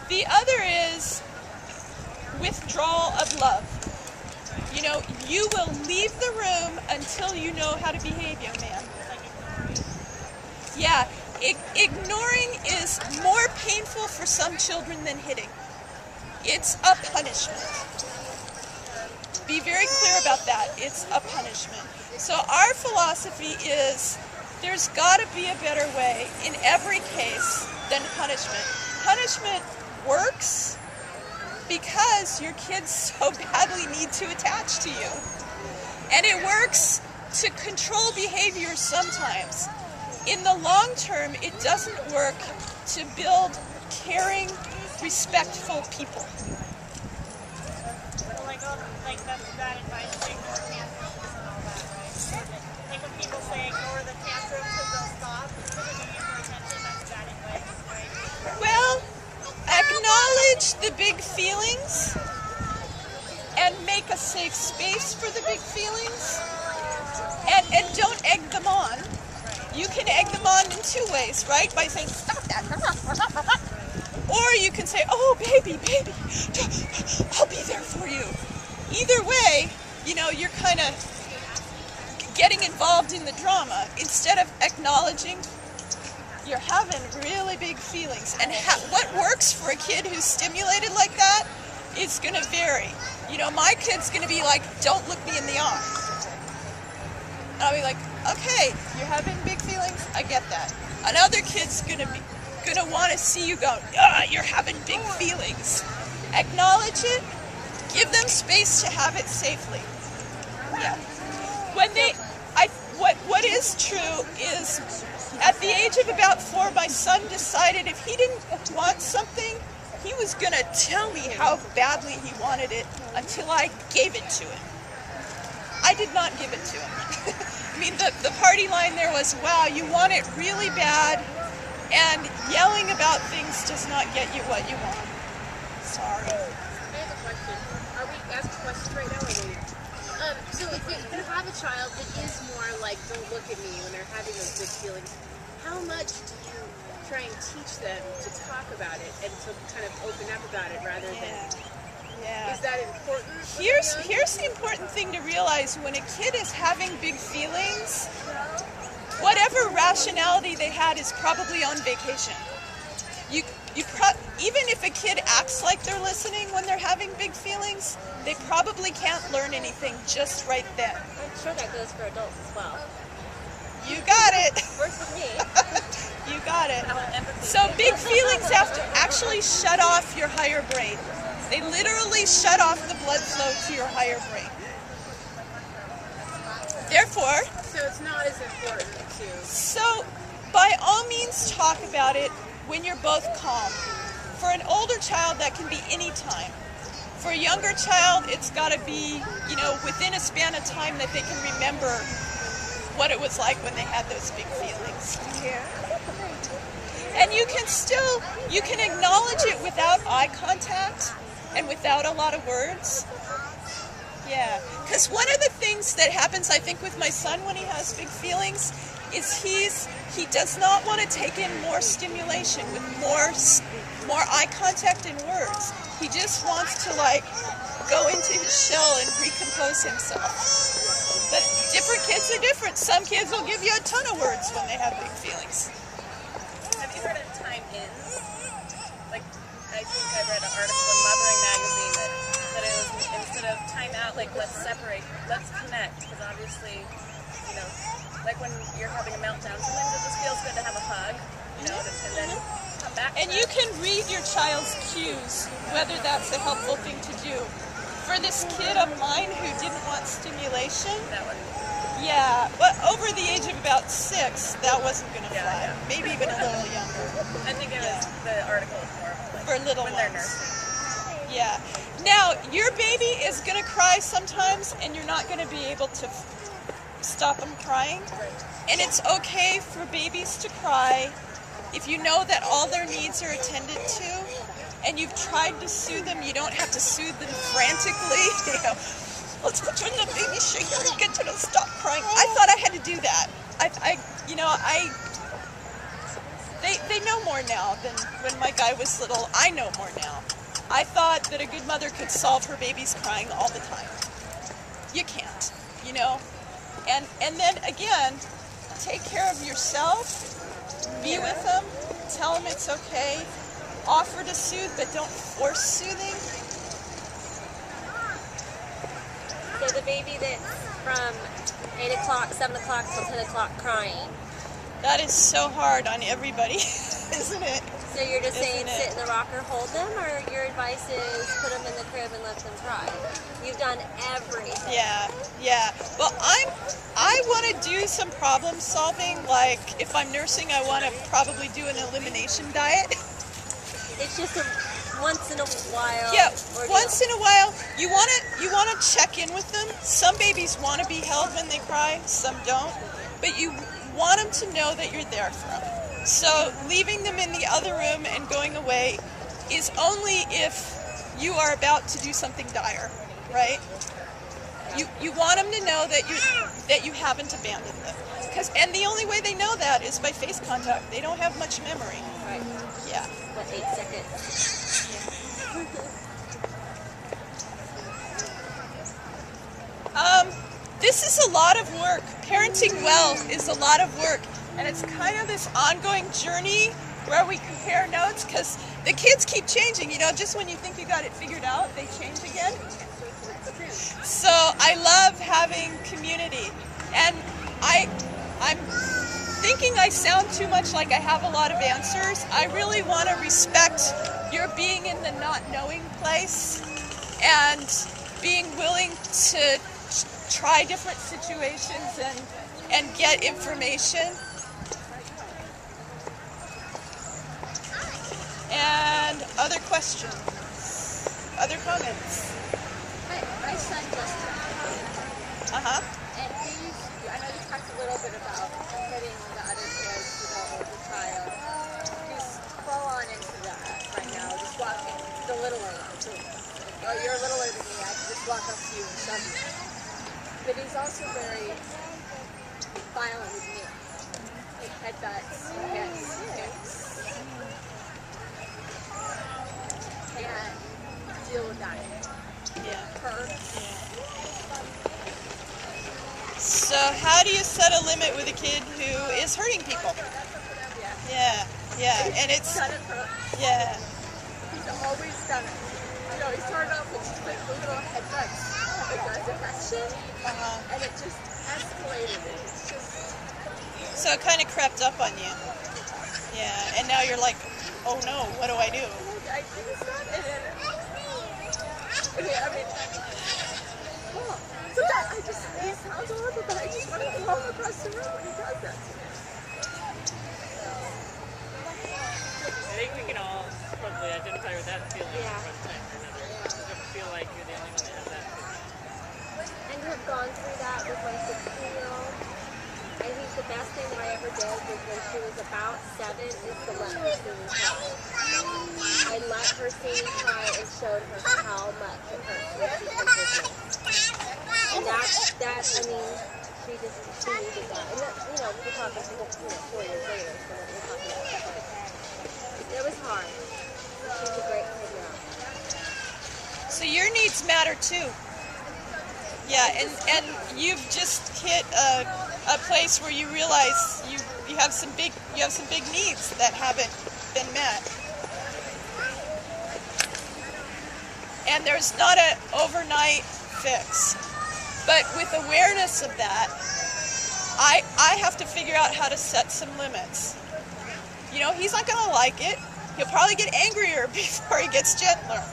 The other is withdrawal of love. You know, you will leave the room until you know how to behave, young man. Yeah, ignoring is more painful for some children than hitting. It's a punishment. Be very clear about that. It's a punishment. So our philosophy is there's got to be a better way in every case than punishment. Punishment works because your kids so badly need to attach to you. And it works to control behavior sometimes. In the long term, it doesn't work to build caring, respectful people. Like that's bad advice, like ignore tantrums and all that, right? Like when people say ignore the tantrums because they'll stop, because they're giving you more attention, that's bad advice, right? Well, acknowledge the big feelings and make a safe space for the big feelings, and don't egg them on. You can egg them on in two ways, right? By saying, stop that. Or you can say, oh, baby, I'll be there for you. Either way, you know, you're kind of getting involved in the drama instead of acknowledging you're having really big feelings. And what works for a kid who's stimulated like that is going to vary. You know, my kid's going to be like, don't look me in the eye. And I'll be like, okay, you're having big feelings, I get that. Another kid's gonna want to see you go, you're having big feelings. Acknowledge it, give them space to have it safely. Yeah. What is true is, at the age of about 4, my son decided if he didn't want something, he was gonna tell me how badly he wanted it until I gave it to him. I did not give it to him. I mean, the party line there was, wow, you want it really bad, and yelling about things does not get you what you want. Sorry. I have a question. Are we asking questions right now or waiting? So if you have a child that is more like, don't look at me when they're having those big feelings, how much do you try and teach them to talk about it and to kind of open up about it rather than... Yeah. Is that important? Here's the important thing to realize: when a kid is having big feelings, whatever rationality they had is probably on vacation. Even if a kid acts like they're listening when they're having big feelings, they probably can't learn anything just right then. I'm sure that goes for adults as well. You got it. Works for me. You got it. So big feelings have to actually shut off your higher brain. They literally shut off the blood flow to your higher brain. Therefore, so it's not as important to... So, by all means talk about it when you're both calm. For an older child, that can be any time. For a younger child, it's got to be, you know, within a span of time that they can remember what it was like when they had those big feelings. Yeah. And you can acknowledge it without eye contact and without a lot of words. Yeah, because one of the things that happens, I think, with my son when he has big feelings is he does not want to take in more stimulation with more eye contact and words. He just wants to, like, go into his shell and recompose himself. But different kids are different. Some kids will give you a ton of words when they have big feelings. Have you heard of time ins? Like, I think I read an article in Mothering Magazine that it was, instead of time out, like, let's separate, let's connect, because obviously, you know, like when you're having a meltdown, sometimes it just feels good to have a hug, you know, and then come back to And you can read your child's cues, whether that's a helpful thing to do. For this kid of mine who didn't want stimulation, that one. yeah, but over the age of about 6, that wasn't going to Yeah, fly. yeah. Maybe even a little younger. I think it was, the article was more like, For little when they're ones. nursing. Yeah. Now, your baby is going to cry sometimes, and you're not going to be able to stop them crying. And it's okay for babies to cry if you know that all their needs are attended to, and you've tried to soothe them. You don't have to soothe them frantically. You know, let's put you in the baby shaker and get you to stop crying. I thought I had to do that. they know more now than when my guy was little. I know more now. I thought that a good mother could solve her baby's crying all the time. You can't, you know? And then again, take care of yourself, be with them, tell them it's okay, offer to soothe, but don't force soothing. So the baby that's from 8 o'clock, 7 o'clock till 10 o'clock crying. That is so hard on everybody, isn't it? So you're just saying Isn't it? sit in the rocker, hold them, or your advice is put them in the crib and let them cry? You've done everything. Yeah. Well, I want to do some problem solving. Like if I'm nursing, I want to probably do an elimination diet. It's just a once in a while. Yeah, ordeal. once in a while, you want to check in with them. Some babies want to be held when they cry, some don't. But you want them to know that you're there for them. So leaving them in the other room and going away is only if you are about to do something dire, right? You want them to know that you haven't abandoned them. And the only way they know that is by face contact. They don't have much memory. Right. Yeah. What, 8 seconds? This is a lot of work. Parenting well is a lot of work. And it's kind of this ongoing journey where we compare notes because the kids keep changing. You know, just when you think you got it figured out, they change again. So I love having community. And I'm thinking I sound too much like I have a lot of answers. I really want to respect your being in the not knowing place and being willing to try different situations and get information. And other questions? Other comments? My son just turned 12. Uh-huh. And I know you talked a little bit about putting the other kids to the older child. He's full on into that right now, just walking the littler one. So, oh, you're littler than me, I can just walk up to you and shove you. But he's also very violent with me. Like headbutts, hits, kicks. And deal with that. Yeah. Hurts. So how do you set a limit with a kid who is hurting people? Yeah. And it's, Done it for, yeah. he's always done it. You know, he started off with just like little headbutts in that direction, and it just escalated. It's just... So it kind of crept up on you. Yeah, and now you're like, oh no, what do I do? I think it's not, and then... I mean... Oh, so that, it sounds horrible, but I just want to throw him across the room when he does that to me. I think we can all probably identify with that feeling Yeah. from time to another. You don't feel like you're the only one that has that feeling. And to have gone through that with my 16-year-old, I think the best thing that I ever did was when she was about 7 is to let her see me cry. I let her see me cry and showed her how much it hurts when she pushes me. And I mean, she needed that. And that, you know, we're talking 4 years later, so we're talking about that. It was hard. She's a great kid now. So your needs matter too. Yeah, and you've just hit a place where you realize you have some big needs that haven't been met. And there's not an overnight fix. But with awareness of that, I have to figure out how to set some limits. You know, he's not going to like it. He'll probably get angrier before he gets gentler.